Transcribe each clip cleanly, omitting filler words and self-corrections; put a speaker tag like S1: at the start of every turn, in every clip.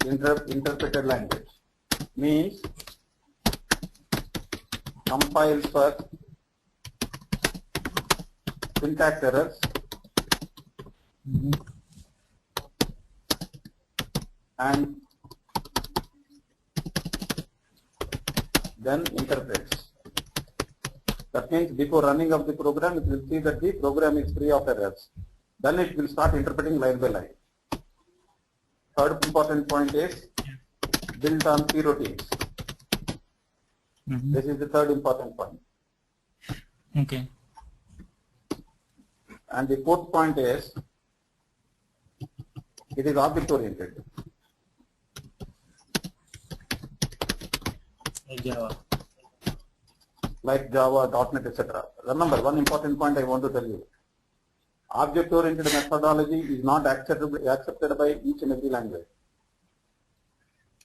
S1: interpreted language means compiles for syntax errors and then interprets. That means before running of the program, it will see that the program is free of errors. Then it will start interpreting line by line. Third important point is built on C routines. This is the third important point.
S2: Okay.
S1: And the fourth point is it is object oriented. Like Java, .NET, etc. Remember, one important point I want to tell you. Object-oriented methodology is not accepted by each and every language.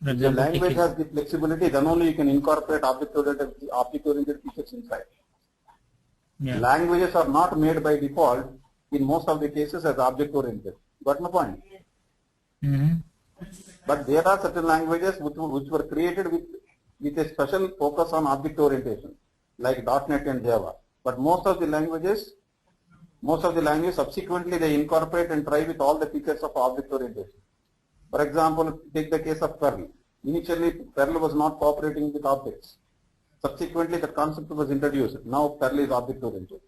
S1: The language has the flexibility, then only you can incorporate object-oriented features inside. Yeah. Languages are not made by default in most of the cases as object-oriented. Got my point? But there are certain languages which were created with a special focus on object orientation, like .NET and Java. But most of the languages subsequently they incorporate and try with all the features of object orientation. For example, take the case of Perl. Initially, Perl was not cooperating with objects. Subsequently, the concept was introduced. Now, Perl is object oriented.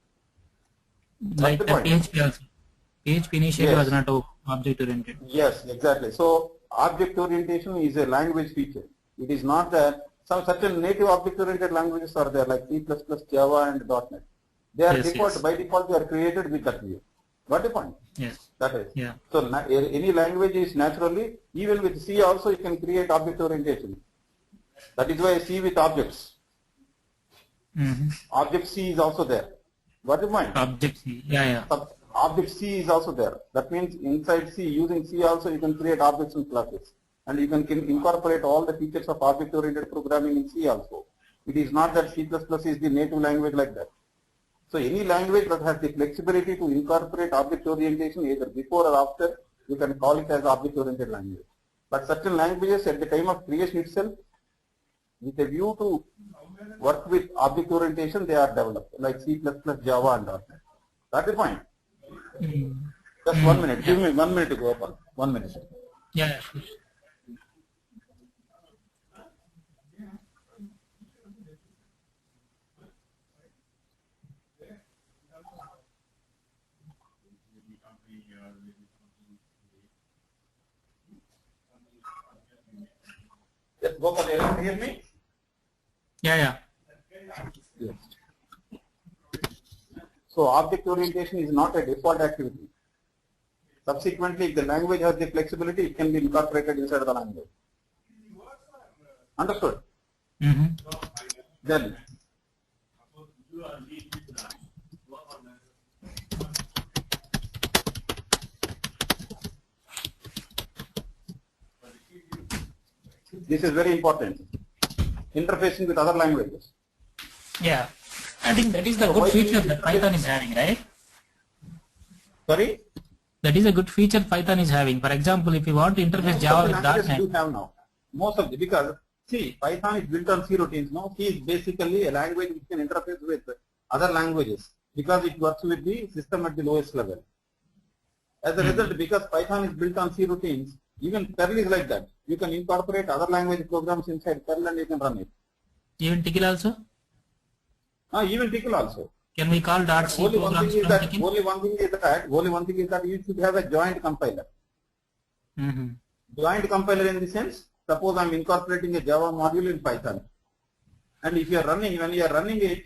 S2: Like the PHP also. PHP initially was not object oriented.
S1: Yes, exactly. So, object orientation is a language feature. It is not that some certain native object oriented languages are there, like C++, Java, and .NET. They are by default, they are created with that view. Got the point?
S2: Yes.
S1: That is.
S2: Yeah.
S1: So, any language is naturally, even with C also, you can create object orientation. That is why C with objects. Object C is also there. Got the point?
S2: Object C, yeah.
S1: Object C is also there. That means inside C, using C also, you can create objects and classes. And you can incorporate all the features of object-oriented programming in C also. It is not that C++ is the native language like that. So any language that has the flexibility to incorporate object orientation either before or after, you can call it as object-oriented language. But certain languages at the time of creation itself, with a view to work with object orientation, they are developed, like C++, Java, and .NET. That's the point. Just 1 minute. Give me 1 minute to go up. 1 minute.
S2: Yeah, sure.
S1: Just go for the hear me?
S2: Yeah.
S1: Yes. So object orientation is not a default activity. Subsequently, if the language has the flexibility, it can be incorporated inside the language. Understood? Then this is very important. Interfacing with other languages.
S2: Yeah. I think that is the good feature that Python is having, right?
S1: Sorry?
S2: That is a good feature Python is having. For example, if you want to interface Java with .NET.
S1: You have now. Most of the, because see, Python is built on C routines now. C is basically a language which can interface with other languages because it works with the system at the lowest level. As a result, because Python is built on C routines, even Perl is like that. You can incorporate other language programs inside Perl and you can run it.
S2: Even Tickle also?
S1: Even Tickle also.
S2: Can we call .C
S1: only
S2: programs
S1: one thing is
S2: from
S1: that,
S2: Tickle?
S1: Only one thing is that you should have a joint compiler. Joint compiler in the sense, suppose I am incorporating a Java module in Python. And if you are running, when you are running it,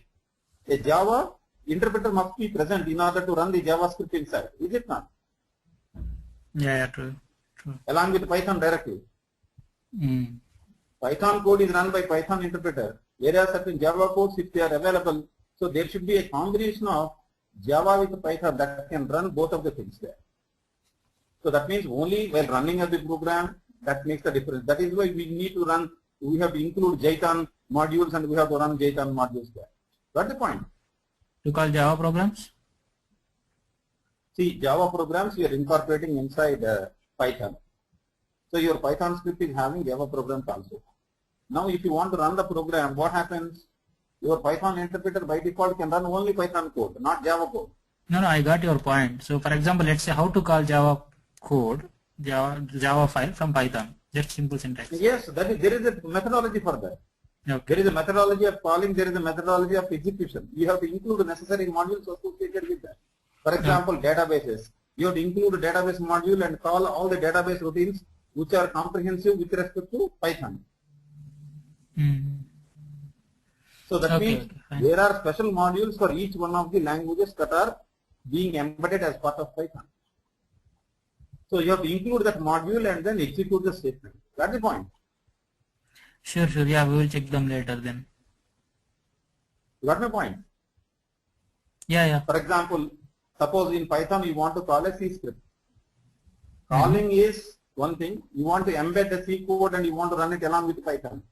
S1: a Java interpreter must be present in order to run the JavaScript inside. Is it not?
S2: Yeah, true.
S1: Along with Python directly. Python code is run by Python interpreter. There are certain Java codes if they are available. So there should be a combination of Java with Python that can run both of the things there. So that means only while running of the program that makes the difference. That is why we need to run, we have to include Jython modules and we have to run Jython modules there. That's the point.
S2: To call Java programs?
S1: See, Java programs we are incorporating inside Python. So your Python script is having Java programs also. Now if you want to run the program, what happens? Your Python interpreter by default can run only Python code, not Java code.
S2: No, I got your point. So for example, let's say how to call Java code, Java file from Python. Just simple syntax.
S1: Yes, there is a methodology for that.
S2: Okay.
S1: There is a methodology of calling, there is a methodology of execution. You have to include the necessary modules associated with that. For example, databases. You have to include a database module and call all the database routines which are comprehensive with respect to Python. So that means there are special modules for each one of the languages that are being embedded as part of Python. So you have to include that module and then execute the statement. That's the point.
S2: Sure. Yeah, we will check them later then.
S1: You got my point?
S2: Yeah.
S1: For example, suppose in Python you want to call a C script. Calling is one thing. You want to embed the C code and you want to run it along with Python.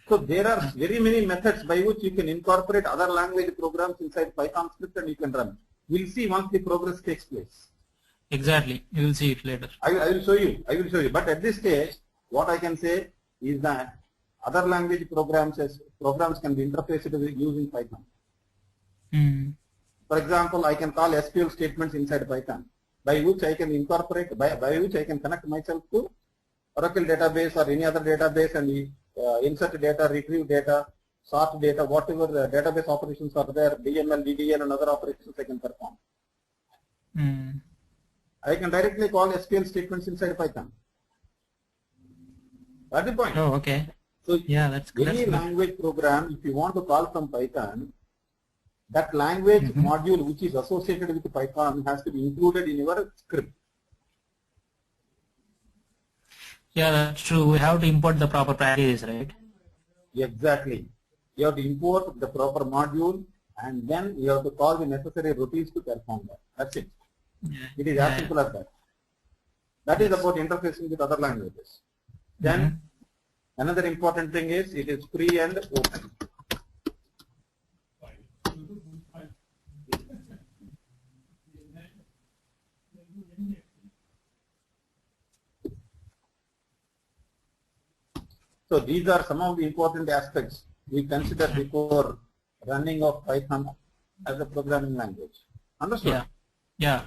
S1: So there are very many methods by which you can incorporate other language programs inside Python script and you can run. We'll see once the progress takes place.
S2: Exactly. You will see it later.
S1: I will show you. But at this stage, what I can say is that other language programs can be interfaced with using Python. For example, I can call SQL statements inside Python, by which I can incorporate, by which I can connect myself to Oracle database or any other database and insert data, retrieve data, sort data, whatever database operations are there, DML, DDL and other operations I can perform. I can directly call SQL statements inside Python. That's the point.
S2: Oh, okay.
S1: So
S2: yeah, that's good.
S1: Any language program, if you want to call from Python, that language module which is associated with Python has to be included in your script.
S2: Yeah, that's true. We have to import the proper packages, right?
S1: Exactly. You have to import the proper module and then you have to call the necessary routines to perform that. That's it.
S2: Yeah.
S1: It is as simple as that. That is about interfacing with other languages. Then another important thing is it is free and open. So these are some of the important aspects we consider before running of Python as a programming language. Understood?
S2: Yeah.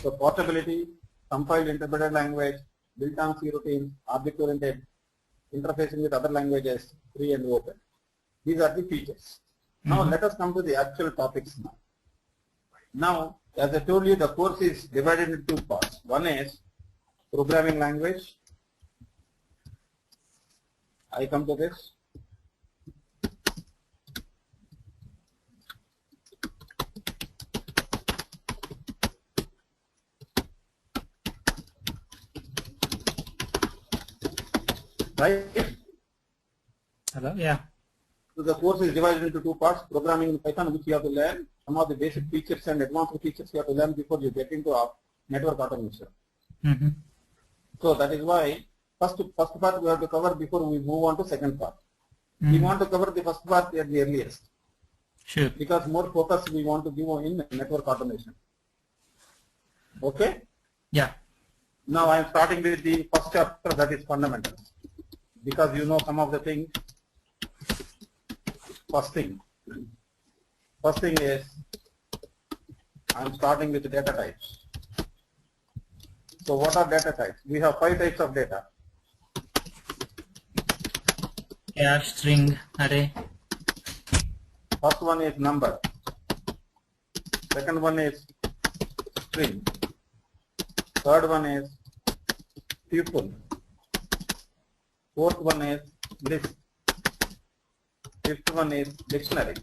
S1: So portability, compiled interpreted language, built-on C routines, object-oriented, interfacing with other languages, free and open. These are the features. Now let us come to the actual topics now. Now, as I told you, the course is divided into two parts. One is programming language. I come to this. Right?
S2: Hello? Yeah.
S1: So the course is divided into two parts, programming in Python, which you have to learn. Some of the basic features and advanced features you have to learn before you get into network automation. So that is why first part we have to cover before we move on to second part. We want to cover the first part at the earliest.
S2: Sure.
S1: Because more focus we want to give in network automation. Okay?
S2: Yeah.
S1: Now I am starting with the first chapter, that is fundamentals. Because you know some of the things. First thing is I am starting with the data types. So what are data types? We have 5 types of data.
S2: Char, string, array.
S1: First one is number. Second one is string. Third one is tuple. Fourth one is list. Fifth one is dictionary.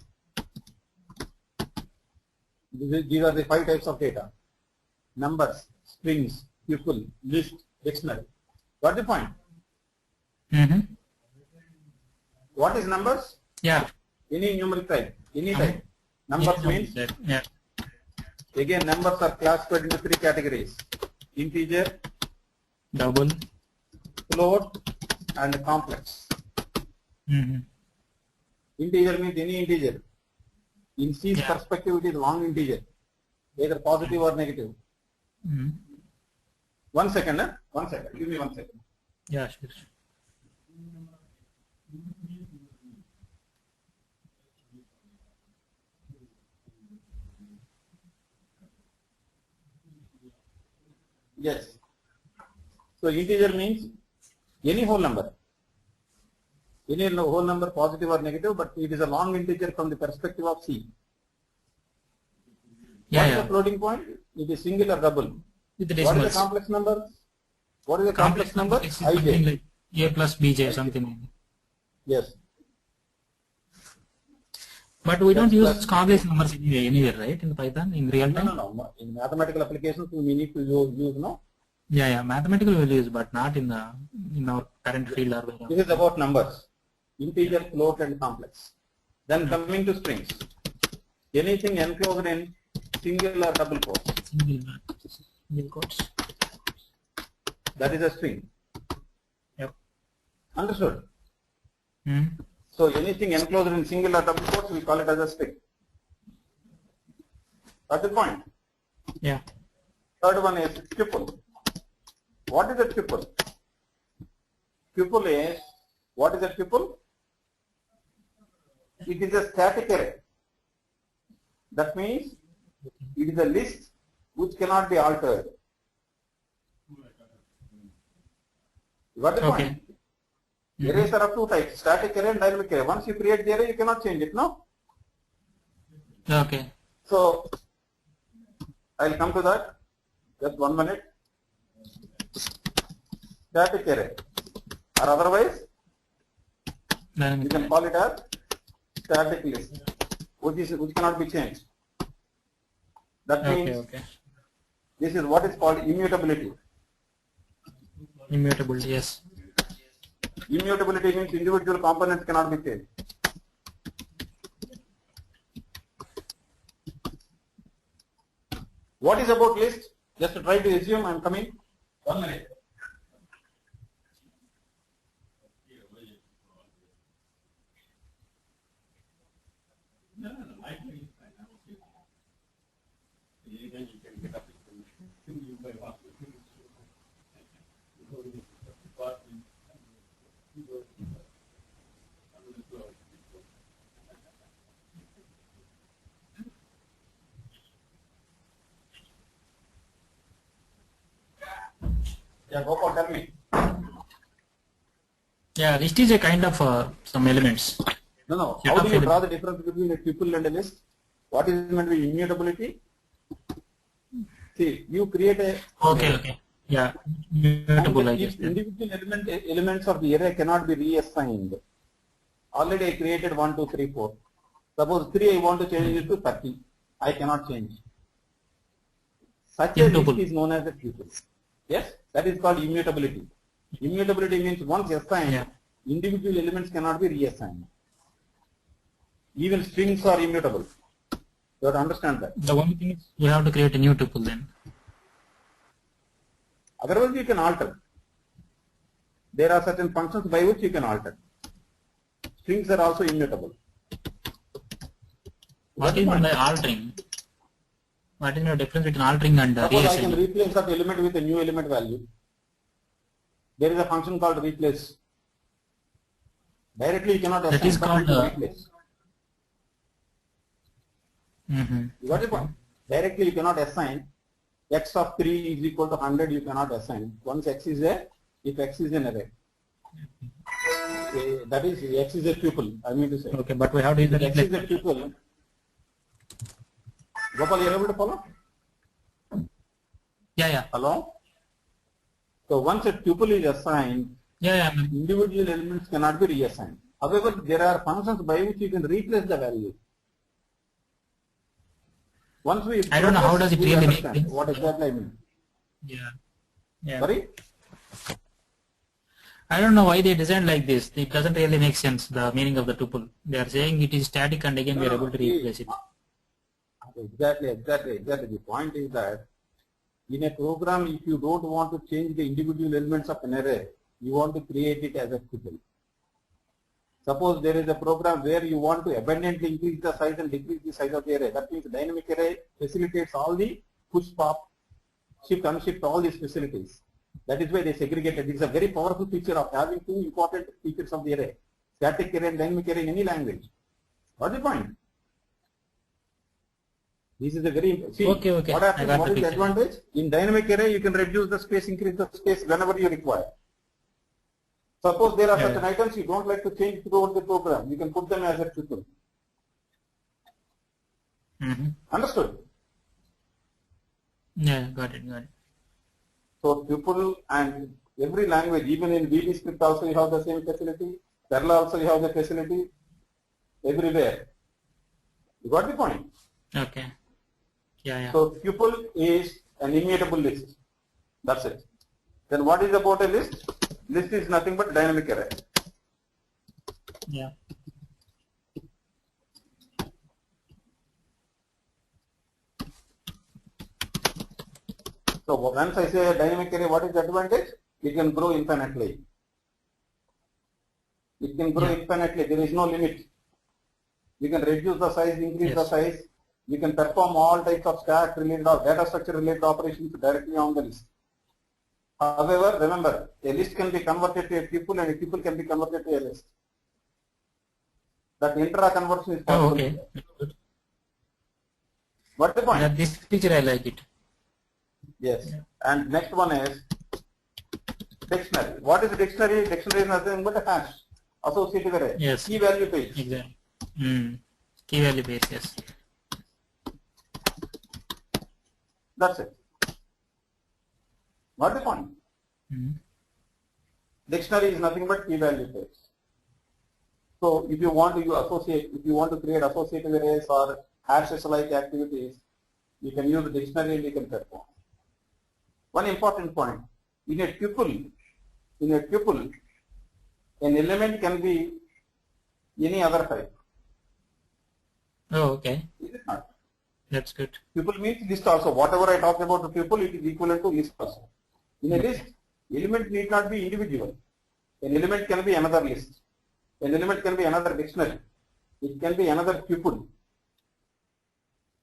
S1: These are the 5 types of data. Numbers, strings, tuple, list, dictionary. Got the point? What is numbers?
S2: Yeah.
S1: Any numeric type. Any type. Numbers means?
S2: Yeah.
S1: Again, numbers are classified into 3 categories. Integer,
S2: Double.
S1: float, and complex. Integer means any integer. In C's perspective, it is long integer, either positive or negative. 1 second, 1 second. Give me 1 second.
S2: Yeah, sure.
S1: Yes. So integer means any whole number. Any whole number, positive or negative, but it is a long integer from the perspective of C. What is the floating point? It is single or double.
S2: With the
S1: What is
S2: decimals.
S1: the complex number? What is the complex number?
S2: Is something like A plus BJ, something like that.
S1: Yes.
S2: But we don't use complex numbers anywhere, right? In Python, in real time?
S1: No. In mathematical applications, we need to use no.
S2: Yeah. Mathematical we will use, but not in our current field or whatever.
S1: This is about numbers, integer, float, and complex. Then coming to strings, anything enclosed in single or double quotes.
S2: Single quotes.
S1: That is a string.
S2: Yep.
S1: Understood?
S2: Hmm.
S1: So anything enclosed in single or double quotes, we call it as a string. That's the point.
S2: Yeah.
S1: Third one is tuple. What is a tuple? Tuple is, what is a tuple? It is a static array. That means it is a list which cannot be altered. You got the point? Arrays are of two types, static array and dynamic array. Once you create the array, you cannot change it, no?
S2: Okay.
S1: So, I'll come to that. Just 1 minute. Static array, or otherwise, you can call it as static list, which cannot be changed. That means this is what is called immutability.
S2: Immutability, yes.
S1: Immutability means individual components cannot be changed. What is about list? Just to try to assume I am coming. 1 minute. Yeah, go for tell me.
S2: Yeah, list is a kind of some elements.
S1: No. How do you draw the difference between a tuple and a list? What is meant by immutability? See, you create a.
S2: Okay. Yeah, immutable, I guess.
S1: Individual elements of the array cannot be reassigned. Already I created 1, 2, 3, 4. Suppose 3 I want to change it to 30. I cannot change. Such a list is known as a tuple. Yes, that is called immutability. Immutability means once assigned, individual elements cannot be reassigned. Even strings are immutable. You have to understand that.
S2: The only thing is you have to create a new tuple then.
S1: Otherwise you can alter. There are certain functions by which you can alter. Strings are also immutable.
S2: What is by altering? What is the difference between altering and
S1: Suppose I can replace that element with a new element value. There is a function called replace. Directly you cannot assign.
S2: That is called
S1: replace. You got the point? Directly you cannot assign. X of 3 is equal to 100, you cannot assign. Once X is a, if X is an array. That is, X is a tuple, I mean to say.
S2: Okay, but we have to use the
S1: X is a tuple. Gopal, you are able to follow?
S2: Yeah.
S1: Hello? So once a tuple is assigned, individual elements cannot be reassigned. However, there are functions by which you can replace the value. Once we
S2: I don't know how does it really make sense.
S1: What exactly I mean?
S2: Yeah.
S1: Sorry?
S2: I don't know why they designed like this. It doesn't really make sense, the meaning of the tuple. They are saying it is static and again we are able to replace it.
S1: Exactly. The point is that in a program, if you don't want to change the individual elements of an array, you want to create it as a tuple. Suppose there is a program where you want to abundantly increase the size and decrease the size of the array. That means dynamic array facilitates all the push, pop, shift, unshift, all these facilities. That is why they segregated. This is a very powerful feature of having two important features of the array. Static array and dynamic array in any language. What's the point? This is a very, see,
S2: Okay.
S1: what happens, what is the advantage? In dynamic array, you can reduce the space, increase the space whenever you require. Suppose there are certain items you don't like to change throughout the program. You can put them as a tuple. Understood?
S2: Yeah, got it.
S1: So tuple, and every language, even in VB script also you have the same facility. Perl also you have the facility. Everywhere. You got the point?
S2: Okay. Yeah.
S1: So tuple is an immutable list. That's it. Then what is about a list? List is nothing but dynamic array.
S2: Yeah.
S1: So once I say a dynamic array, what is the advantage? It can grow infinitely. It can grow infinitely. There is no limit. You can reduce the size, increase the size. You can perform all types of stack related or data structure related operations directly on the list. However, remember, a list can be converted to a tuple and a tuple can be converted to a list. That intra-conversion is possible.
S2: Oh, okay.
S1: What's the point?
S2: This feature I like it.
S1: Yes. And next one is dictionary. What is a dictionary? Dictionary is nothing but a hash. Associative array.
S2: Yes.
S1: Key value page.
S2: Exactly. Key value base, yes.
S1: That's it. What's the point? Dictionary is nothing but key value page. So if you want to associate, if you want to create associative arrays or hashes like activities, you can use the dictionary and you can perform. One important point, in a tuple, an element can be any other type.
S2: Oh, okay.
S1: Is it not?
S2: That's good.
S1: Tuple means list also. Whatever I talk about the tuple, it is equivalent to list also. In a list, element need not be individual. An element can be another list. An element can be another dictionary. It can be another tuple.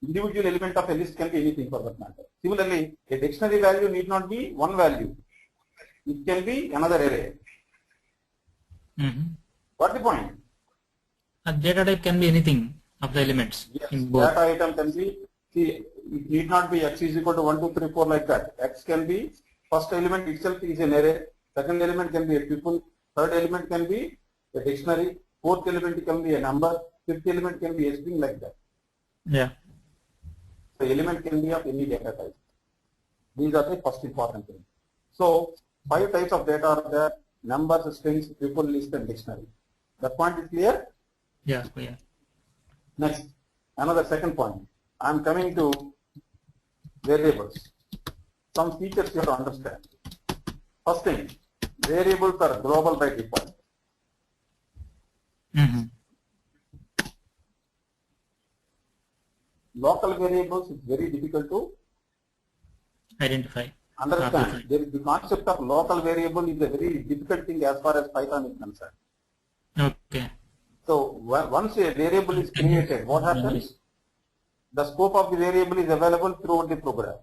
S1: Individual element of a list can be anything for that matter. Similarly, a dictionary value need not be one value. It can be another array. What's the point?
S2: A data type can be anything of the elements.
S1: Yes,
S2: in both.
S1: data item can be, see, it need not be x is equal to 1, 2, 3, 4 like that. X can be, first element itself is an array, second element can be a tuple, third element can be a dictionary, fourth element can be a number, fifth element can be a string like that.
S2: Yeah.
S1: So element can be of any data type. These are the first important things. So 5 types of data are there: numbers, strings, tuple, list, and dictionary. That point is clear?
S2: Yeah.
S1: Next, another second point. I am coming to variables. Some features you have to understand. First thing, variables are global by default. Local variables is very difficult to
S2: Identify.
S1: understand. There is the concept of local variable is a very difficult thing as far as Python is concerned.
S2: Okay.
S1: So once a variable is created, what happens? The scope of the variable is available throughout the program.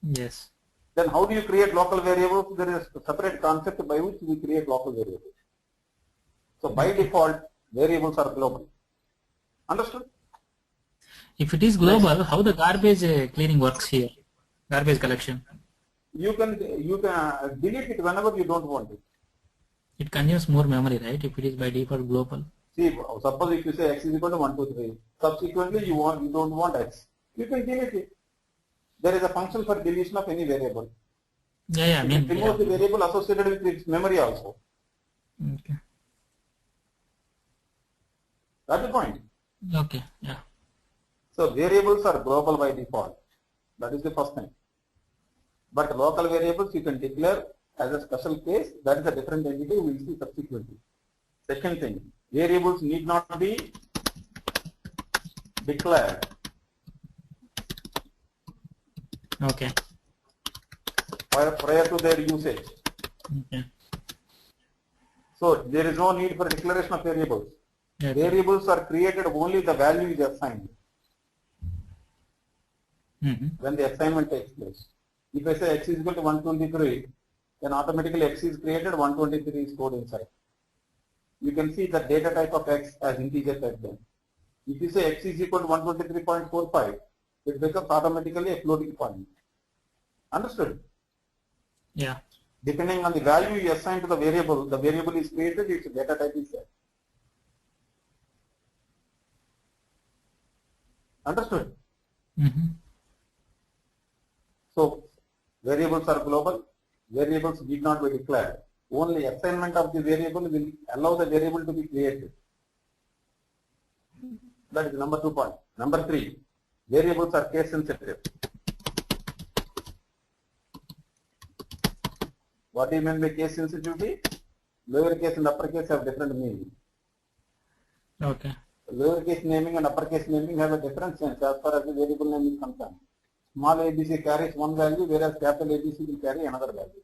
S2: Yes.
S1: Then how do you create local variables? There is a separate concept by which we create local variables. So by default, variables are global. Understood?
S2: If it is global, how the garbage cleaning works here? Garbage collection.
S1: You can delete it whenever you don't want it.
S2: It consumes more memory, right? If it is by default global.
S1: See, suppose if you say x is equal to 1, 2, 3, subsequently you don't want x, you can delete it. There is a function for deletion of any variable.
S2: Yeah, I mean,
S1: remove the variable associated with its memory also.
S2: Okay.
S1: That's the point.
S2: Okay. Yeah.
S1: So variables are global by default. That is the first thing. But local variables you can declare as a special case. That is a different entity. We will see subsequently. Second thing, variables need not be declared.
S2: Okay.
S1: Prior to their usage.
S2: Okay.
S1: So there is no need for declaration of variables.
S2: Okay.
S1: Variables are created only the value is assigned. When the assignment takes place. If I say x is equal to 123, then automatically X is created, 123 is stored inside. You can see the data type of X as integer type then. If you say X is equal to 123.45, it becomes automatically a floating point. Understood?
S2: Yeah.
S1: Depending on the value you assign to the variable is created, its data type is set. Understood?
S2: Mm-hmm.
S1: So, variables are global, variables need not be declared. Only assignment of the variable will allow the variable to be created. That is number 2 point. Number 3, variables are case sensitive. What do you mean by case sensitivity? Lowercase and uppercase have different meaning.
S2: Okay.
S1: Lowercase naming and uppercase naming have a different sense as far as the variable name is concerned. Small ABC carries one value, whereas capital ABC will carry another value.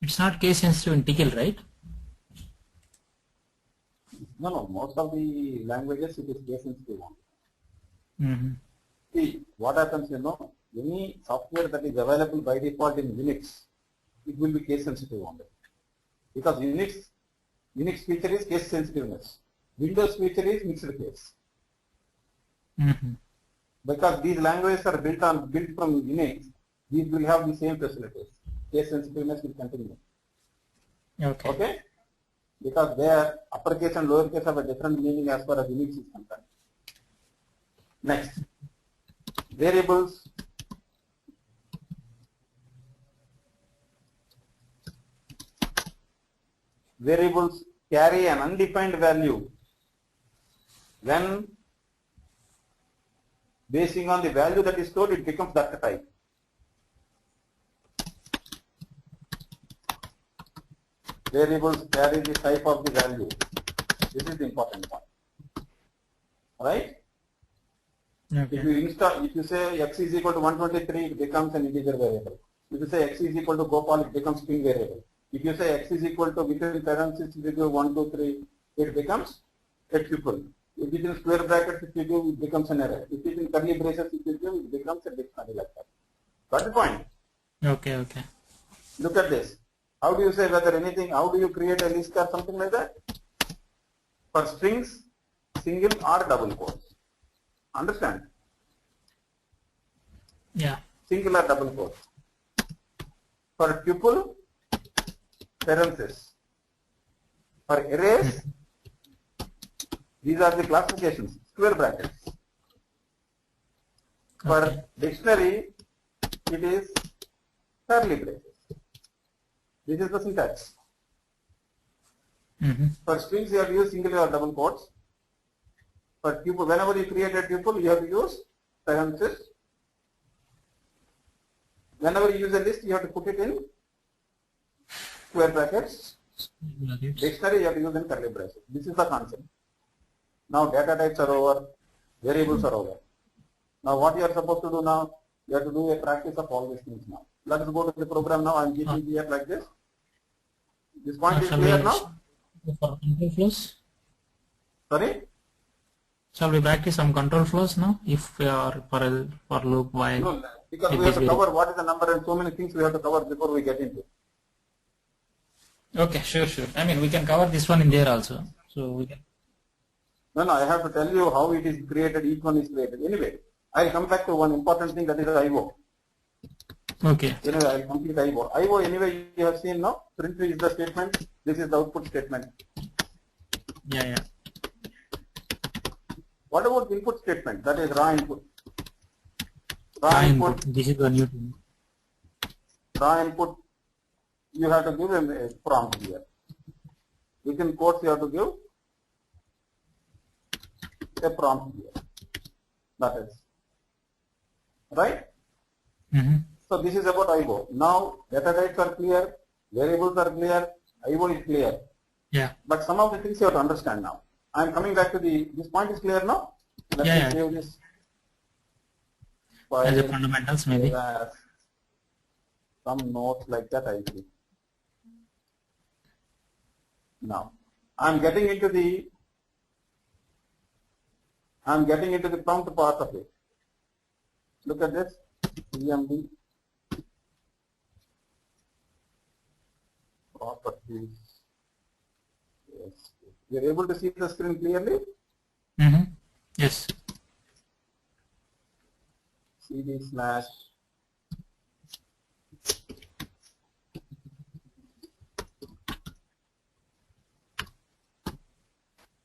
S2: It's not case sensitive in Tickle, right?
S1: No, most of the languages it is case sensitive one.
S2: Mm-hmm.
S1: See, what happens, any software that is available by default in Unix, it will be case sensitive only. Because Unix feature is case sensitiveness. Windows feature is mixed case.
S2: Mm-hmm.
S1: Because these languages are built from Unix, these will have the same facilities. Case sensitiveness will continue.
S2: Okay.
S1: Okay? Because their uppercase and lowercase have a different meaning as far as Unix is concerned. Next, variables. Variables carry an undefined value when basing on the value that is stored, it becomes that type. Variables carry the type of the value. This is the important point. Right?
S2: Okay.
S1: If you say X is equal to 123, it becomes an integer variable. If you say X is equal to Gopal, it becomes string variable. If you say X is equal to between parentheses, if you give 1, 2, 3, it becomes a tuple. If it is in square brackets, if you give, it becomes an array. If it is in curly braces, if you give, it becomes a dictionary like that. Got the point?
S2: Okay, okay.
S1: Look at this. How do you say whether anything, how do you create a list or something like that? For strings, single or double quotes. Understand?
S2: Yeah.
S1: Single or double quotes. For tuple, parentheses. For arrays, these are the classifications, square brackets. For
S2: Okay.
S1: dictionary, it is curly braces. This is the syntax.
S2: Mm-hmm.
S1: For strings, you have to use single or double quotes. For tuple, whenever you create a tuple, you have to use parentheses. Whenever you use a list, you have to put it in square brackets. Dictionary, you have to use in curly braces. This is the concept. Now data types are over, variables are over. Now what you are supposed to do now? You have to do a practice of all these things now. Let us go to the program now. I am keeping here like this. This point is clear now?
S2: For control flows?
S1: Sorry?
S2: Shall we practice some control flows now? If we are for loop while
S1: No, because we have to cover what is the number and so many things we have to cover before we get into it.
S2: Okay, sure. I mean, we can cover this one in there also. So we can.
S1: No, I have to tell you how it is created, each one is created. Anyway, I will come back to one important thing, that is IO.
S2: Okay.
S1: Anyway, I will complete IO. IO anyway you have seen now, print is the statement, this is the output statement.
S2: Yeah.
S1: What about input statement? That is raw input.
S2: Raw input. This is the new thing.
S1: Raw input, you have to give a prompt here. Within quotes you have to give a prompt here. That is. Right?
S2: Mm-hmm.
S1: So this is about IO. Now data types are clear, variables are clear, IO is clear.
S2: Yeah.
S1: But some of the things you have to understand now. I am coming back to this point is clear now? Let me save this.
S2: As a fundamentals maybe.
S1: Some notes like that I see. Now, I am getting into the prompt part of it. Look at this. CMD. properties. Yes. You're able to see the screen clearly?
S2: Yes.
S1: cd slash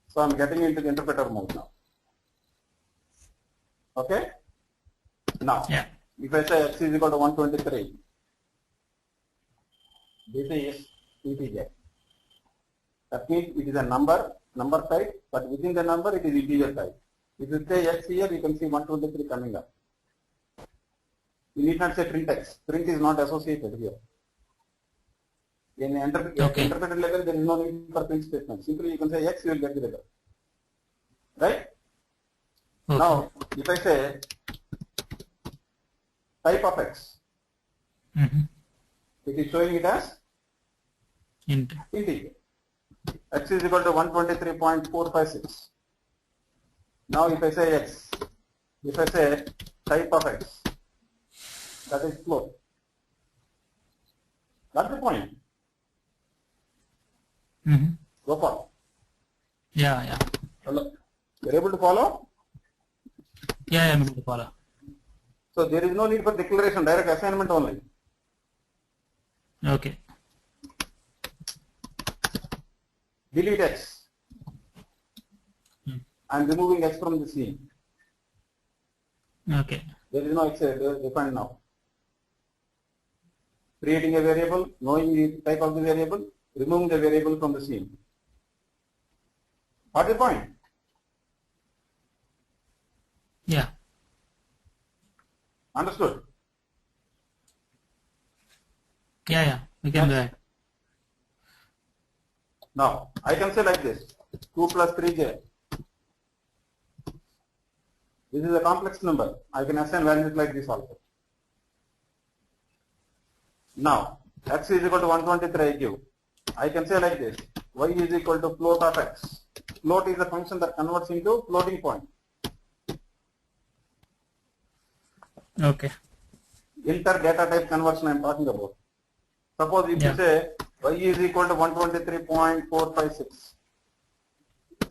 S1: so I'm getting into the interpreter mode now. Okay? Now,
S2: Yeah.
S1: if I say x is equal to 123, this is integer. That means it is a number type, but within the number it is integer type. If you say x here, you can see 123 coming up. You need not say print x. Print is not associated here. In interpreted level, there is no need for print statement. Simply you can say x, you will get the result. Right?
S2: Okay.
S1: Now, if I say type of x, it is showing it as integer. X is equal to 123.456. Now, if I say x, if I say type of x, that is float. That's the point. Go follow.
S2: Yeah.
S1: Hello. You're able to follow?
S2: Yeah, I'm able to follow.
S1: So there is no need for declaration, direct assignment only.
S2: Okay.
S1: Delete x. I'm removing x from the scene.
S2: Okay.
S1: There is no x defined now. Creating a variable, knowing the type of the variable, removing the variable from the scene. What is the point?
S2: Yeah.
S1: Understood?
S2: Yeah. We can do that.
S1: Now, I can say like this, 2 plus 3j. This is a complex number. I can assign values like this also. Now, x is equal to 123 I give. I can say like this, y is equal to float of x. Float is a function that converts into floating point.
S2: Okay.
S1: Inter data type conversion I am talking about. Suppose if you say y is equal to 123.456.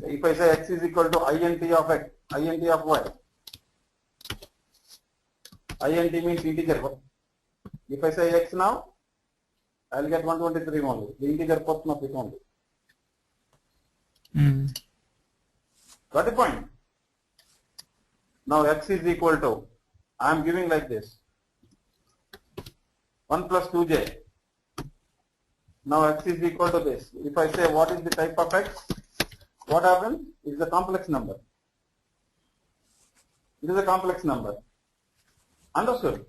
S1: If I say x is equal to int of x, int of y. Int means integer. If I say x now, I will get 123 only. The integer portion of it only. Got the point? Now x is equal to, I am giving like this, 1 plus 2j. Now x is equal to this. If I say what is the type of x, what happens? It is a complex number. It is a complex number. Understood?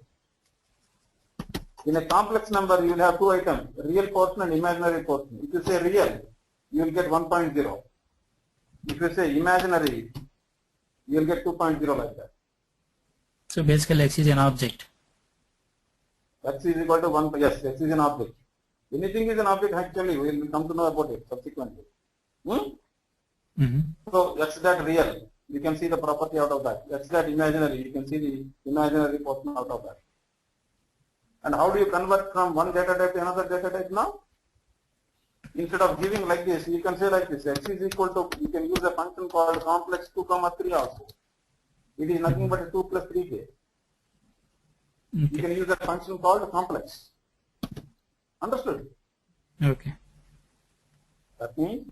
S1: In a complex number, you will have two items, real portion and imaginary portion. If you say real, you will get 1.0. If you say imaginary, you will get 2.0 like that.
S2: So basically x is an object.
S1: X is equal to 1, yes, X is an object. Anything is an object actually, we will come to know about it subsequently. So X that real, you can see the property out of that. X that imaginary, you can see the imaginary portion out of that. And how do you convert from one data type to another data type now? Instead of giving like this, you can say like this, x is equal to, you can use a function called complex 2, 3 also. It is nothing but a 2 plus 3k. You can use a function called complex. Understood?
S2: Okay.
S1: That means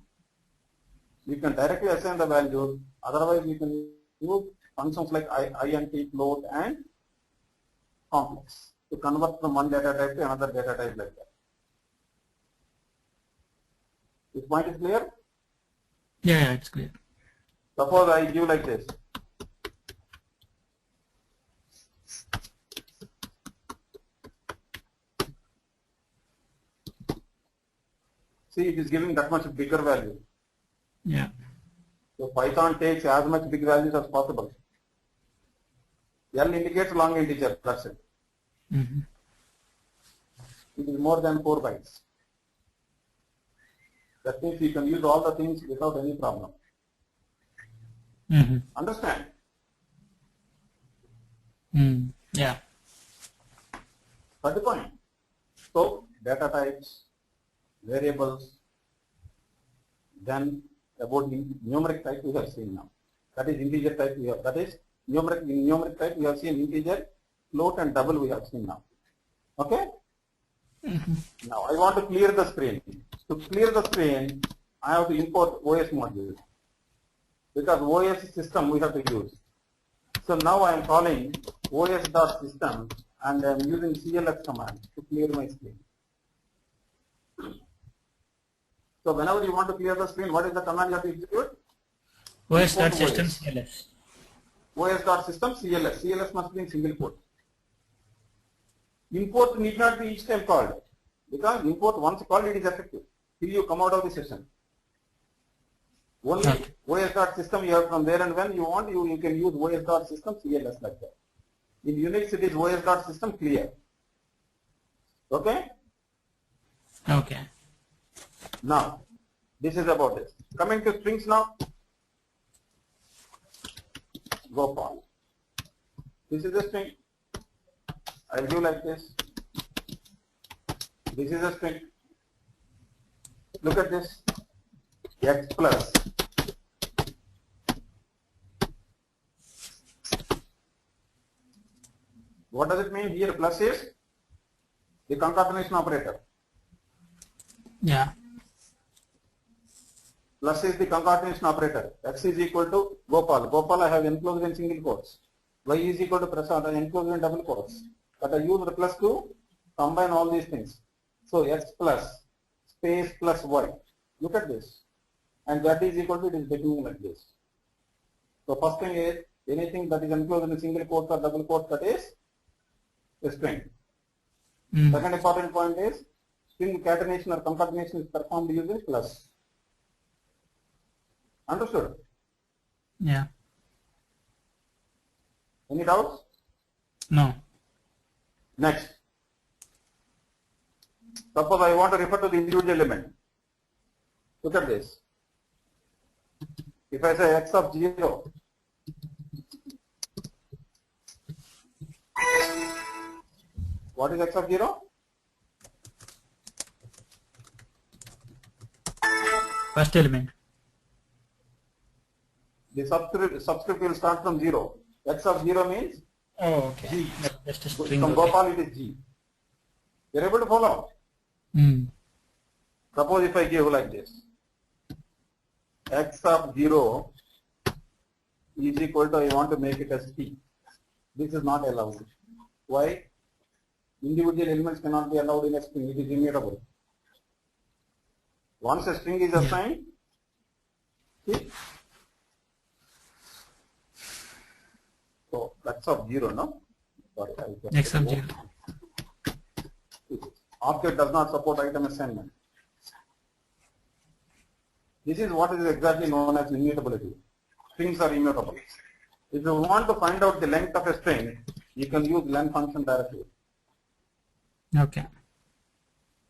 S1: you can directly assign the value, otherwise you can use functions like int, float and complex to convert from one data type to another data type like that. This point is clear?
S2: Yeah, it's clear.
S1: Suppose I give like this. See, it is giving that much bigger value.
S2: Yeah.
S1: So Python takes as much big values as possible. L indicates long integer, that's it. It is more than 4 bytes. That means you can use all the things without any problem. Understand?
S2: Yeah.
S1: That's the point. So, data types, variables, then about numeric type we have seen now. That is integer type we have. That is numeric type we have seen integer, float and double we have seen now. Okay? Now I want to clear the screen. To clear the screen, I have to import OS module. Because OS system we have to use. So now I am calling os.system and I am using clx command to clear my screen. So whenever you want to clear the screen, what is the command you have to execute?
S2: os.system cls.
S1: os.system cls. cls must be in single quote. Import need not be each time called, because import once called it is effective till you come out of the session. Only os.system you have from there, and when you want you can use os.system cls like that. In Unix it is os.system clear. Okay?
S2: Okay.
S1: Now this is about this. Coming to strings now. Gopal. This is a string. I'll do like this. This is a string. Look at this. X plus. What does it mean here? Plus is the concatenation operator.
S2: Yeah.
S1: Plus is the concatenation operator. X is equal to Gopal. Gopal I have enclosed in single quotes. Y is equal to Prasad, I enclosed in double quotes. But I use the plus to combine all these things. So X plus space plus Y. Look at this. And that is equal to, it is beginning like this. So first thing is anything that is enclosed in a single quote or double quote, that is a string. Second important point is string concatenation or concatenation is performed using plus. Understood?
S2: Yeah.
S1: Any doubts?
S2: No.
S1: Next. Suppose I want to refer to the individual element. Look at this. If I say x of 0, what is x of 0?
S2: First element.
S1: The subscript will start from 0. X of 0 means
S2: Oh, okay.
S1: G.
S2: Just a string.
S1: From Gopal it is G. You are able to follow? Suppose if I give like this. X of 0 is equal to, I want to make it as T. This is not allowed. Why? Individual elements cannot be allowed in a string. It is immutable. Once a string is assigned, see? So X of 0, no? Sorry,
S2: X of 0.
S1: Object does not support item assignment. This is what is exactly known as immutability. Strings are immutable. If you want to find out the length of a string, you can use len function directly.
S2: Okay.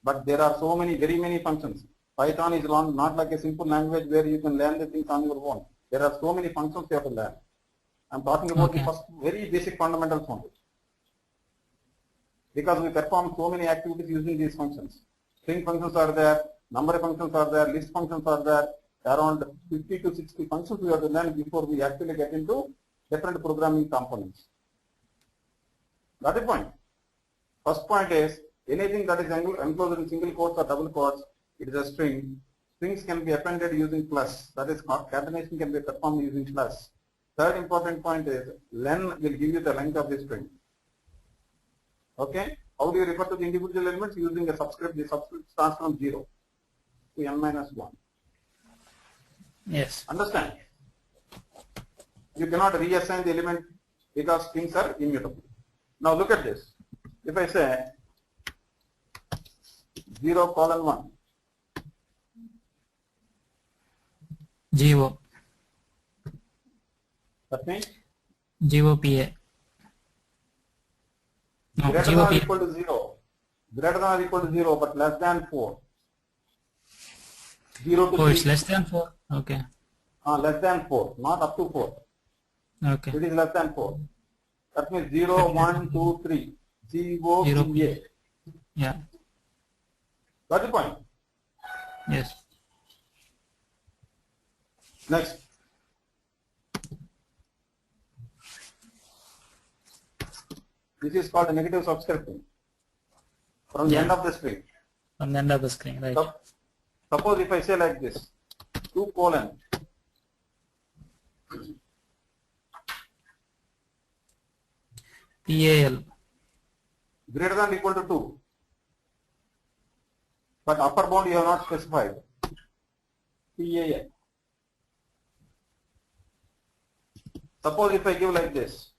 S1: But there are so many, very many functions. Python is not like a simple language where you can learn the things on your own. There are so many functions you have to learn. I'm talking about the first very basic fundamentals only. Because we perform so many activities using these functions. String functions are there, number functions are there, list functions are there. Around 50 to 60 functions we have to learn before we actually get into different programming components. Got the point? First point is anything that is enclosed in single quotes or double quotes, it is a string. Strings can be appended using plus. That is concatenation can be performed using plus. Third important point is len will give you the length of the string. Okay? How do you refer to the individual elements? Using a subscript. The subscript starts from 0 to n minus 1.
S2: Yes.
S1: Understand? You cannot reassign the element because strings are immutable. Now look at this. If I say 0:1,
S2: GO.
S1: that means
S2: GOPA. No,
S1: greater than or
S2: GOPA.
S1: equal to 0. Greater than or equal to 0 but less than 4. 0 to
S2: Oh,
S1: 3.
S2: it's less than 4. Okay.
S1: Less than 4, not up to 4.
S2: Okay.
S1: It is less than 4. That means 0, 1, 2, 3. GOPA.
S2: Yeah.
S1: Got the point?
S2: Yes.
S1: Next. This is called a negative subscripting from the end of the string.
S2: From the end of the screen, right?
S1: Suppose if I say like this, 2 colon
S2: PAL
S1: greater than or equal to 2, but upper bound you have not specified. PAL. Suppose if I give like this,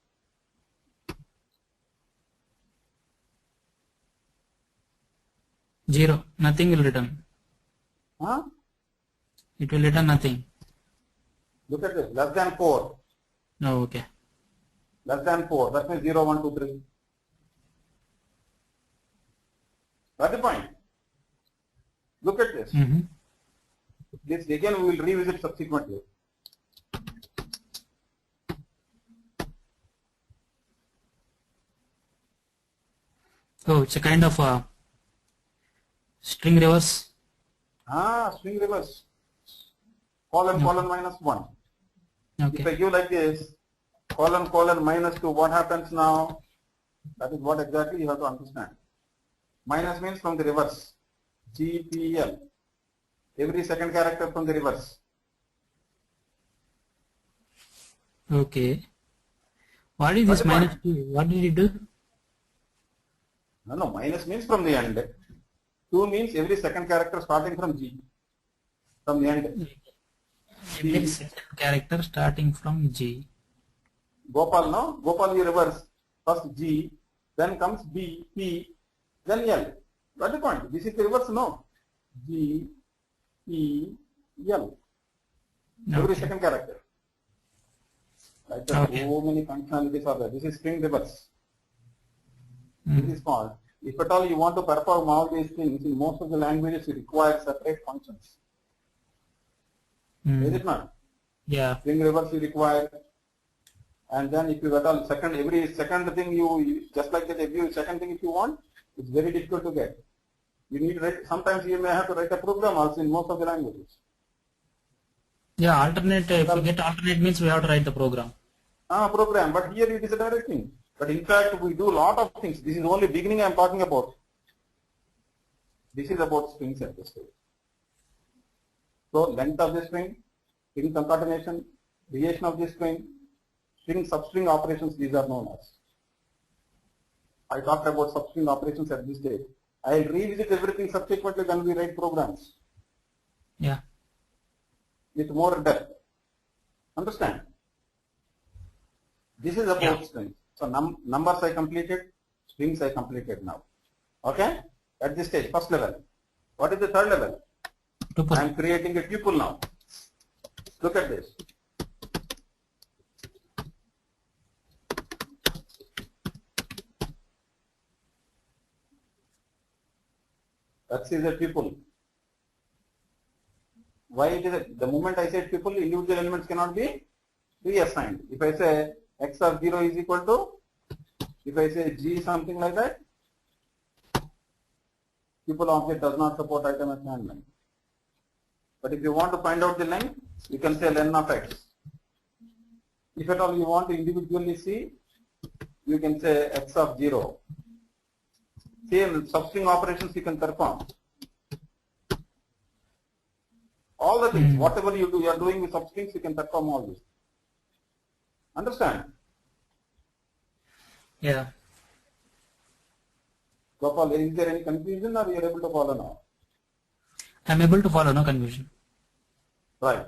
S2: zero, nothing will return.
S1: huh?
S2: It will return nothing.
S1: Look at this, less than 4.
S2: Oh, okay.
S1: Less than 4, that means 0, 1, 2, 3. That's the point. Look at this. This again we will revisit subsequently.
S2: Oh, it's a kind of string reverse.
S1: String reverse. Colon, colon minus 1.
S2: Okay.
S1: If I give like this, colon, colon minus 2, what happens now? That is what exactly you have to understand. Minus means from the reverse. GPL. Every second character from the reverse.
S2: Okay. What is this minus 2? What did it do?
S1: No, minus means from the end. 2 means every second character starting from G. From the end.
S2: Every second character starting from G.
S1: Gopal, no? Gopal you reverse. First G, then comes B, P, then L. That's the point. This is the reverse, no? G, P, L. Every second character. Like that, so many functionalities are there. This is string reverse. This is called. If at all you want to perform all these things, in most of the languages you require separate functions. Is it not?
S2: Yeah.
S1: String reverse you require. And then if you at all every second thing you just like that, every second thing if you want, it's very difficult to get. You need sometimes you may have to write a program also in most of the languages.
S2: Yeah, alternate. If you get alternate means we have to write the program.
S1: Program, but here it is a direct thing. But in fact, we do a lot of things. This is only beginning I am talking about. This is about strings at this stage. So length of the string concatenation, creation of the string substring operations, these are known as. I talked about substring operations at this stage. I will revisit everything subsequently when we write programs.
S2: Yeah.
S1: With more depth. Understand? This is about strings. So numbers I completed, strings I completed now. Okay? At this stage, first level. What is the third level?
S2: Tuple.
S1: I am creating a tuple now. Look at this. That is a tuple. Why it is the moment I say tuple, individual elements cannot be reassigned. If I say x of 0 is equal to, if I say g something like that, tuple object does not support item assignment. But if you want to find out the length, you can say len of x. If at all you want to individually see, you can say x of 0. Same substring operations you can perform. All the things, whatever you do, you are doing with substrings, you can perform all this. Understand?
S2: Yeah.
S1: Gopal, is there any confusion or you are able to follow now?
S2: I am able to follow, no confusion.
S1: Right.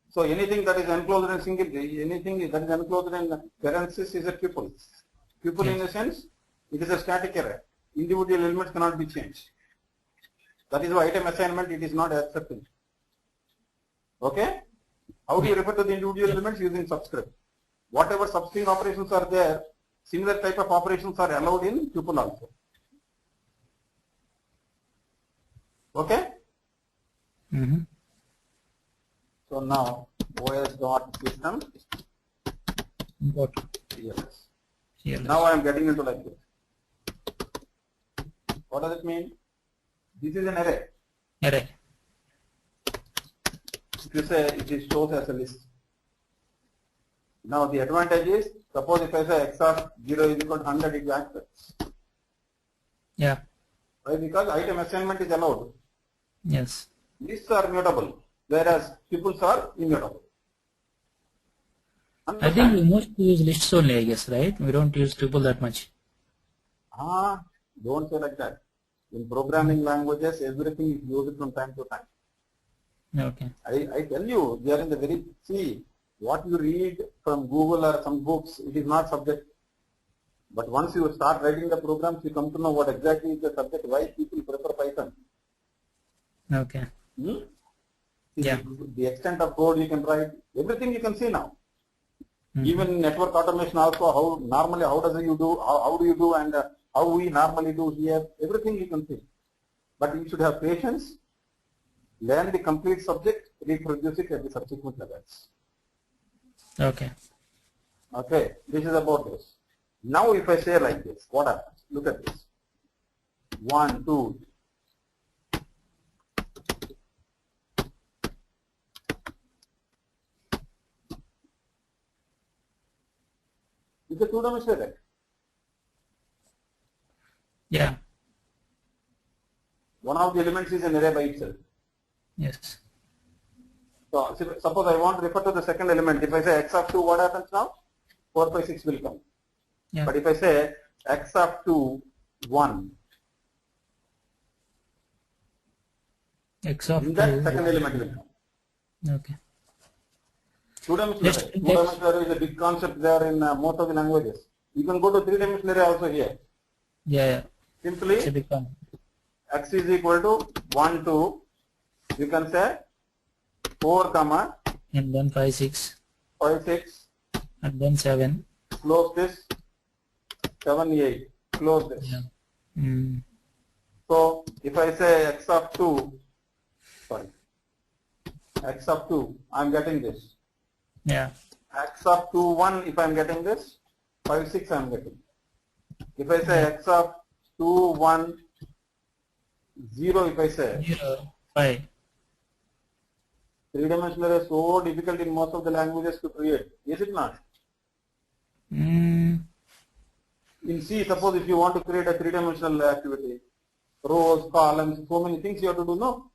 S1: So anything that is enclosed in single, anything that is enclosed in parenthesis is a tuple. Tuple in a sense, it is a static array. Individual elements cannot be changed. That is why item assignment it is not accepted. Okay? How do you refer to the individual elements? Using subscript. Whatever substring operations are there, similar type of operations are allowed in tuple also. Okay? So now os.system. Yes. Now I am getting into like this. What does it mean? This is an array.
S2: Array.
S1: if you say it is shows as a list. Now the advantage is, suppose if I say x of 0 is equal to 100, it accepts.
S2: Yeah.
S1: Why? Because item assignment is allowed.
S2: Yes.
S1: Lists are mutable, whereas tuples are immutable.
S2: I think we mostly use lists only, I guess, right? We don't use tuple that much.
S1: Don't say like that. In programming languages, everything is used from time to time.
S2: Okay.
S1: I tell you, we are in the very, see, what you read from Google or some books, it is not subject. But once you start writing the programs, you come to know what exactly is the subject, why people prefer Python.
S2: Okay.
S1: See,
S2: Yeah.
S1: the extent of code you can write, everything you can see now.
S2: Mm-hmm.
S1: Even network automation also, how normally, how do you do and how we normally do here, everything you can see. But you should have patience, learn the complete subject, reproduce it at the subsequent levels.
S2: Okay.
S1: Okay, this is about this. Now if I say like this, what happens? Look at this. 1, 2. It's a two-dimensional array.
S2: Yeah.
S1: One of the elements is an array by itself.
S2: Yes.
S1: So suppose I want to refer to the second element. If I say x of 2, what happens now? 4, 5, 6 will come.
S2: Yeah.
S1: But if I say x of 2, 1,
S2: X of
S1: in that
S2: 2.
S1: second element will come.
S2: Okay.
S1: Two-dimensional array. Two-dimensional array is a big concept there in most of the languages. You can go to three-dimensional array also here.
S2: Yeah.
S1: Simply,
S2: It's a big one.
S1: x is equal to 1, 2. You can say 4, comma,
S2: And then 5, 6.
S1: 5, 6.
S2: And then 7.
S1: Close this. 7, 8. Close this.
S2: Yeah. Mm.
S1: So if I say x of 2, x of 2, I am getting this.
S2: Yeah.
S1: X of 2, 1, if I am getting this, 5, 6 I am getting. If I say x of 2, 1, 0, if I say,
S2: 0, 5.
S1: three-dimensional array is so difficult in most of the languages to create. Is it not?
S2: Mm.
S1: In C, suppose if you want to create a three-dimensional activity, rows, columns, so many things you have to do, no?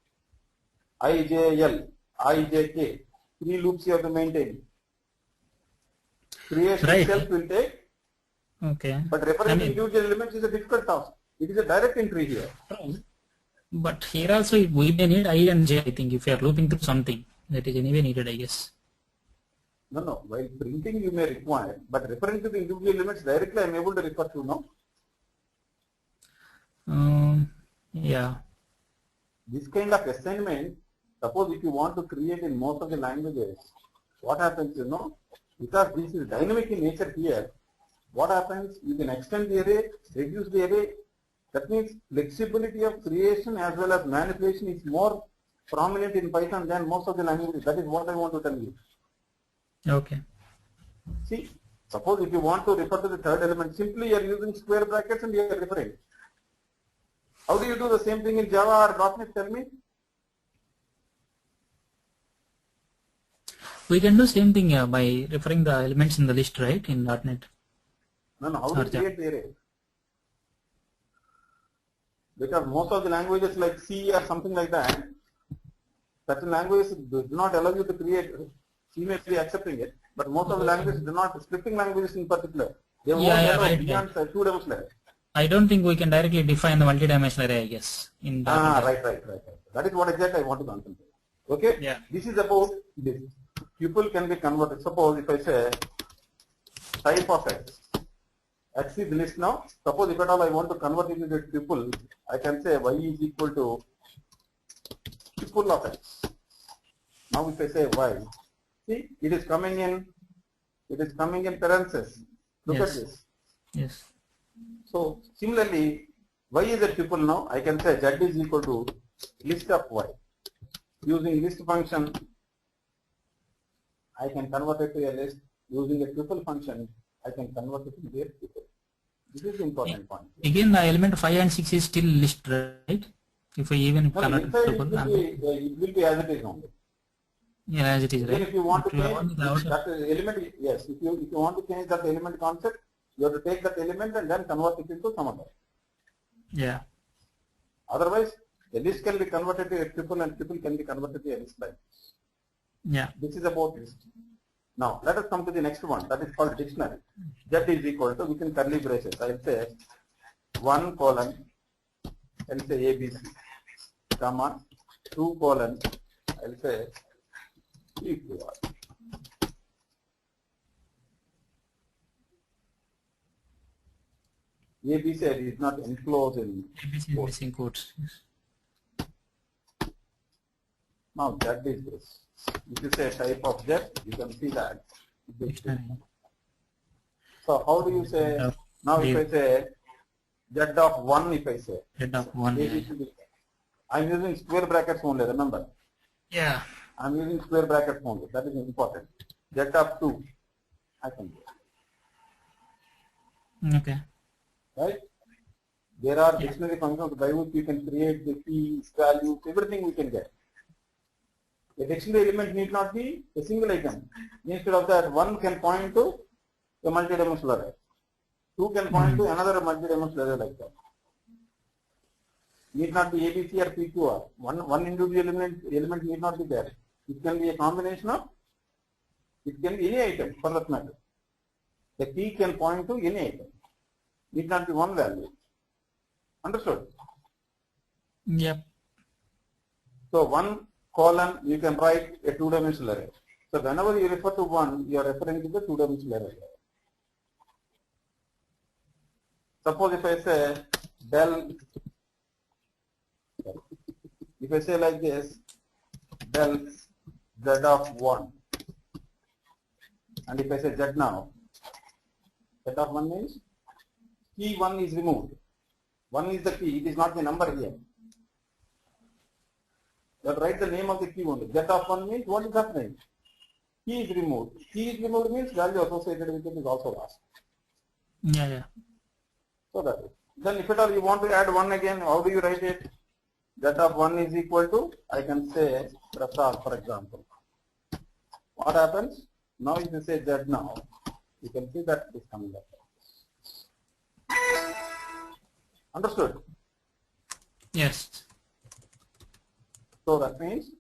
S1: I, J, L, I, J, K. 3 loops you have to maintain. Creation
S2: Right.
S1: itself will take,
S2: Okay.
S1: but referring to individual elements is a difficult task. It is a direct entry here.
S2: But here also we may need I and J, I think, if you are looping through something. That is anyway needed, I guess.
S1: No. While printing you may require, but referring to the individual elements directly I am able to refer to, no?
S2: Yeah.
S1: This kind of assignment, suppose if you want to create in most of the languages, what happens, because this is dynamic in nature here, what happens, you can extend the array, reduce the array. That means flexibility of creation as well as manipulation is more prominent in Python than most of the languages. That is what I want to tell you.
S2: Okay.
S1: See, suppose if you want to refer to the third element, simply you are using square brackets and you are referring. How do you do the same thing in Java or .NET? Tell me.
S2: We can do same thing by referring the elements in the list, right, in .NET.
S1: No. How do you create the array? Because most of the languages like C or something like that, certain languages do not allow you to create. C may be accepting it, but most of the languages do not. Scripting languages in particular, they won't allow beyond two-dimensional array.
S2: I don't think we can directly define the multi-dimensional array, I guess. In
S1: right. That is what exactly I want to concentrate. Okay?
S2: Yeah.
S1: This is about this. Tuple can be converted. Suppose if I say type of x. X is list now. Suppose if at all I want to convert it into a tuple, I can say y is equal to tuple of x. Now if I say y, see it is coming in parentheses. Look at this.
S2: Yes.
S1: So similarly, y is a tuple now. I can say z is equal to list of y. Using list function, I can convert it to a list. Using a tuple function, I can convert it to a tuple. This is the important point.
S2: Again, the element 5 and 6 is still list, right? If we even convert it to tuple.
S1: It will be as it is only.
S2: Yeah, as it is,
S1: Then
S2: right?
S1: if you want to
S2: But
S1: change that element, yes, if you want to change that element concept, you have to take that element and then convert it into some other.
S2: Yeah.
S1: Otherwise, a list can be converted to a triple and triple can be converted to a list line.
S2: Yeah.
S1: This is about list. Now, let us come to the next one. That is called dictionary. Z is equal to, within curly braces, I will say 1 colon, I will say ABC, comma, 2 colon, I will say EQR. ABC is not enclosed in
S2: ABC is missing quotes. Yes.
S1: Now Z is this. If you say type of Z, you can see that.
S2: Dictionary.
S1: So how do you say, now if I say Z of 1, if I say,
S2: Z of 1. Yeah.
S1: I'm using square brackets only, remember.
S2: Yeah.
S1: I'm using square brackets only, that is important. Z of 2, I can do.
S2: Okay.
S1: Right? There are dictionary functions by which you can create the keys, values, everything we can get. A dictionary element need not be a single item. Instead of that, 1 can point to a multi-dimensional array. 2 can point to another multi-dimensional array like that. Need not be ABC or PQR. One individual element need not be there. It can be a combination of, it can be any item for that matter. The key can point to any item. Need not be one value. Understood?
S2: Yep.
S1: So 1 colon, you can write a 2-dimensional array. So whenever you refer to 1, you are referring to the 2-dimensional array. Suppose if I say del, if I say like this, del Z of 1, and if I say Z now, Z of 1 means key 1 is removed. 1 is the key, it is not the number here. You write the name of the key only. Z of 1 means what is happening? Key is removed. Key is removed means value associated with it is also lost.
S2: Yeah, yeah.
S1: So that is. Then if at all you want to add 1 again, how do you write it? Z of 1 is equal to, I can say Prasad, for example. What happens? Now if you say Z now, you can see that it is coming up. Understood?
S2: Yes.
S1: So that means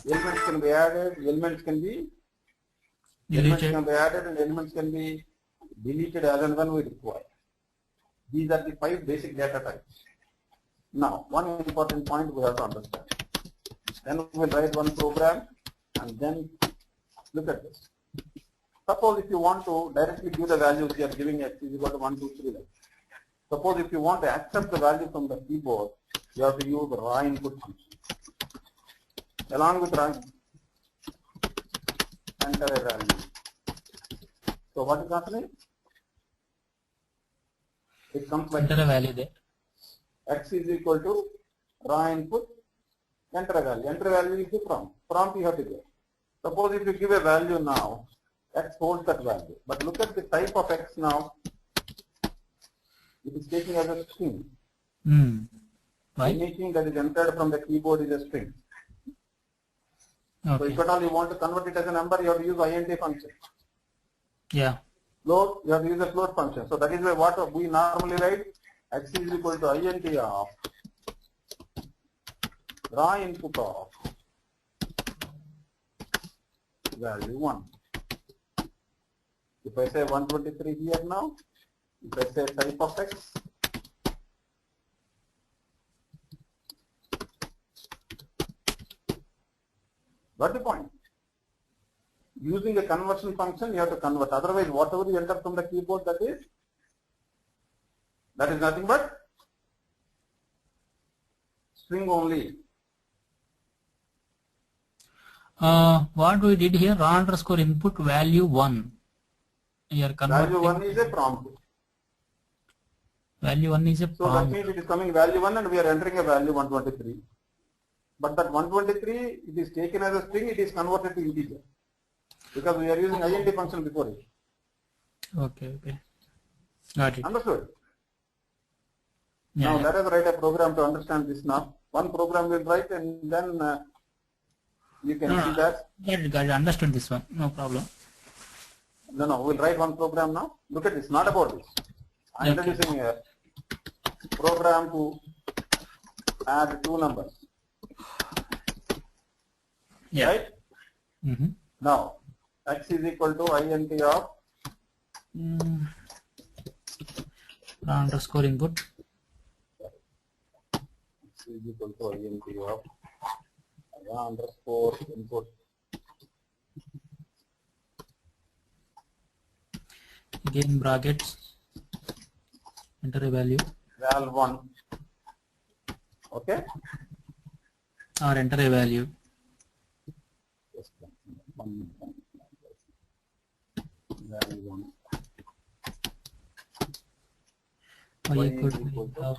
S1: elements can be added, elements can be added and elements can be deleted as and when we require. These are the 5 basic data types. Now, one important point we have to understand. Then we will write one program and then look at this. Suppose if you want to directly give the values you are giving x is equal to 1, 2, 3 like. Suppose if you want to accept the value from the keyboard, you have to use the raw input function. Along with raw, enter a value. So what is happening? It comes like
S2: Enter a value there.
S1: x is equal to raw input, enter a value. Enter a value is the prompt. Prompt you have to give. Suppose if you give a value now, x holds that value. But look at the type of x now. It is taking as a string.
S2: Why?
S1: Anything that is entered from the keyboard is a string.
S2: Okay.
S1: So if at all you want to convert it as a number, you have to use int function.
S2: Yeah.
S1: Float, you have to use a float function. So that is why what we normally write, x is equal to int of raw input of value 1. If I say 123 here now, if I say type of x, got the point? Using a conversion function, you have to convert. Otherwise, whatever you enter from the keyboard, that is nothing but string only.
S2: What we did here, raw underscore input value 1. You are converting.
S1: Value 1 is a prompt.
S2: Value 1 is a
S1: So
S2: prompt.
S1: that means it is coming value 1 and we are entering a value 123. But that 123, it is taken as a string, it is converted to integer. Because we are using int function before it.
S2: Okay, okay. Got it.
S1: Understood?
S2: Yeah,
S1: Now
S2: yeah.
S1: let us write a program to understand this now. One program will write and then You can see that.
S2: I understood this one. No problem.
S1: No, we'll write one program now. Look at this, not about this. I'm introducing a program to add two numbers.
S2: Yeah.
S1: Right? Now, x is equal to int of
S2: underscore input.
S1: X is equal to int of underscore input.
S2: Again brackets. Enter a value.
S1: Val1. Okay?
S2: Or enter a value.
S1: Val1.
S2: Y equal to of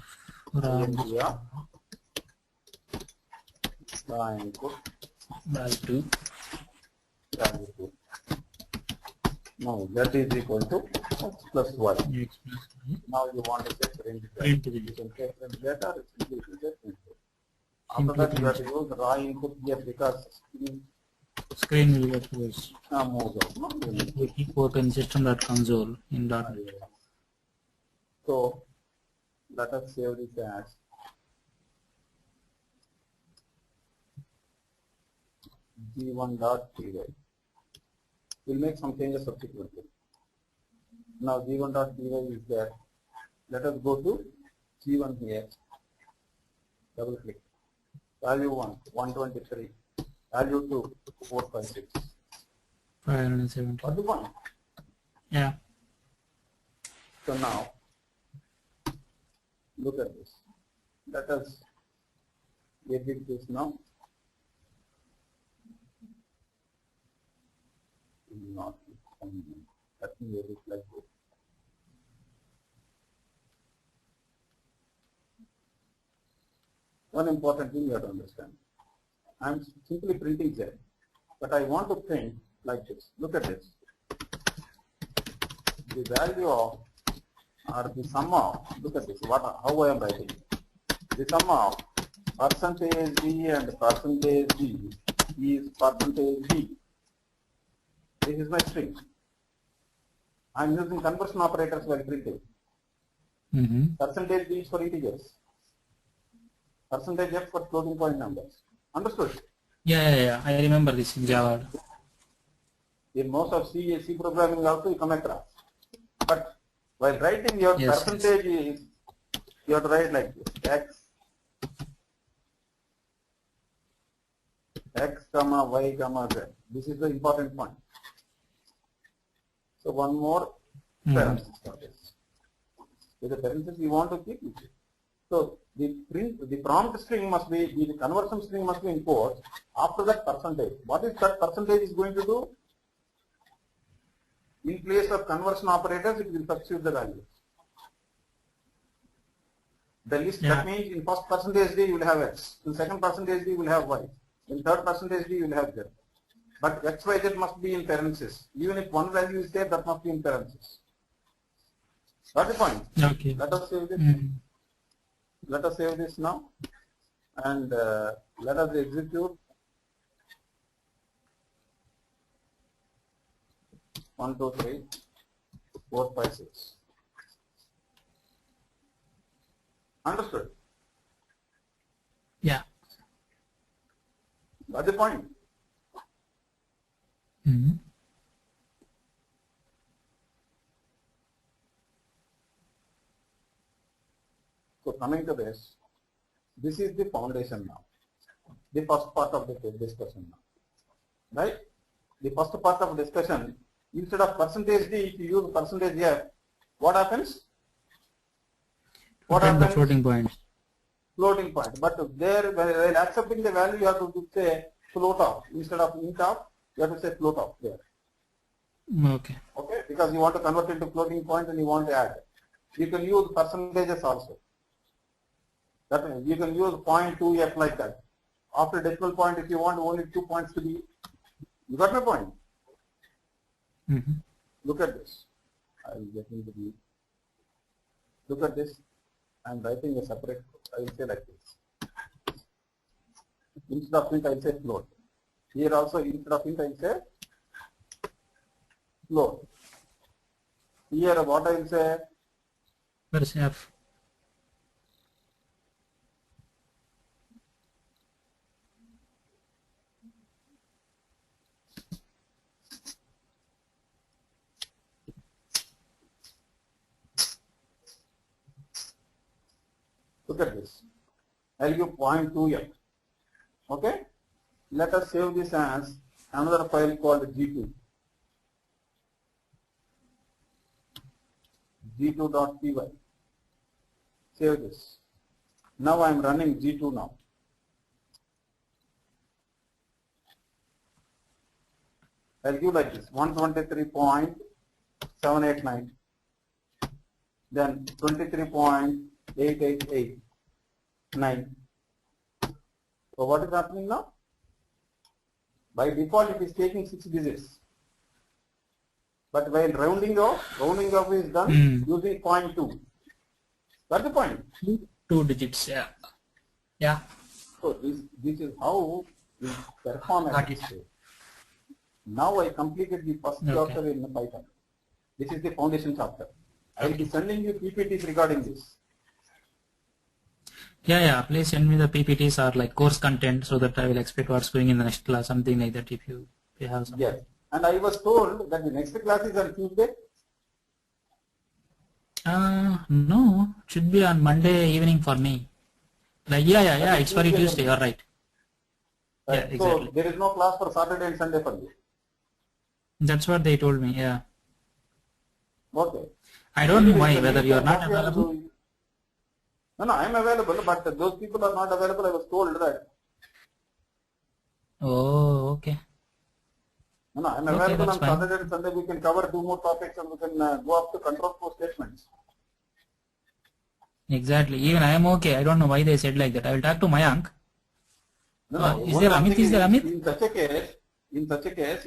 S1: input
S2: value 2.
S1: Value 2. Now that is equal to x plus y.
S2: X plus y.
S1: Now you want to set print data.
S2: Print
S1: You can say print data or simply set print data. After
S2: Simply
S1: that you have to
S2: print.
S1: use raw input here because
S2: Screen will get worse.
S1: moves out. No?
S2: We keep open system.console in .NET.
S1: So let us save this as g1.py. We'll make some changes subsequently. Now g1.py is there. Let us go to g1 here. Double click. Value 1, 123. Value 2, 456.
S2: 570.
S1: What the point?
S2: Yeah.
S1: So now, look at this. Let us edit this now. Not let me edit like this. One important thing you have to understand. I am simply printing Z, but I want to print like this. Look at this. The value of or the sum of, look at this, how I am writing. The sum of percentage D and percentage D is percentage D. This is my string. I am using conversion operators while printing. Percentage D is for integers. Percentage F for floating point numbers. Understood?
S2: Yeah. I remember this in Java.
S1: In most of C programming also you come across. But while writing your percentage is, you have to write like this. X comma Y comma Z. This is the important point. So one more parenthesis for this. With the parenthesis you want to keep it. So the prompt string must be, the conversion string must be in quotes. After that percentage. What is that percentage is going to do? In place of conversion operators, it will substitute the values. The list, that means in first percentage D you will have X. In second percentage D you will have Y. In third percentage D you will have Z. But X, Y, Z must be in parentheses. Even if one value is there, that must be in parentheses. Got the point?
S2: Okay.
S1: Let us save this. Let us save this now. And let us execute. 1, 2, 3, 4, 5, 6. Understood?
S2: Yeah.
S1: Got the point? So coming to this is the foundation now. The first part of the discussion now. Right? The first part of discussion, instead of percentage D, if you use percentage F, what happens? What happens?
S2: The floating points.
S1: Floating point. But there, while accepting the value, you have to say float off. Instead of int off, you have to say float off there.
S2: Okay.
S1: Okay? Because you want to convert it to floating point and you want to add. You can use percentages also. That means you can use 0.2f like that. After decimal point, if you want only 2 points to be, you got my point? Look at this. I will get into the, look at this. I am writing a separate, I will say like this. Instead of print, I will say float. Here also instead of int I will say float. Here what I will say?
S2: Where is F?
S1: Look at this. I'll give 0.2f. Okay? Let us save this as another file called G2. G2.py. Save this. Now I am running G2 now. I'll give like this 123.789, then 23.8889. So what is happening now? By default it is taking 6 digits. But while rounding off is done using 0.2. That's the point.
S2: 2 digits, yeah. Yeah.
S1: So this is how we perform at this stage. Now I completed the first chapter in Python. This is the foundation chapter. I will be sending you PPTs regarding this.
S2: Yeah. Please send me the PPTs or like course content so that I will expect what's going in the next class, something like that if you have something.
S1: Yes. And I was told that the next class is on Tuesday.
S2: No, it should be on Monday evening for me. Like yeah, it's for Tuesday, you're right.
S1: Right.
S2: Yeah, exactly.
S1: So there is no class for Saturday and Sunday for you.
S2: That's what they told me, yeah.
S1: Okay.
S2: I don't know why, whether you are not available.
S1: No, I am available, but those people are not available. I was told that.
S2: Oh, okay.
S1: No, I am available on Saturday and Sunday. We can cover 2 more topics and we can go up to control flow statements.
S2: Exactly. Even I am okay. I don't know why they said like that. I will talk to Mayank.
S1: No,
S2: Is there Amit?
S1: In such a case,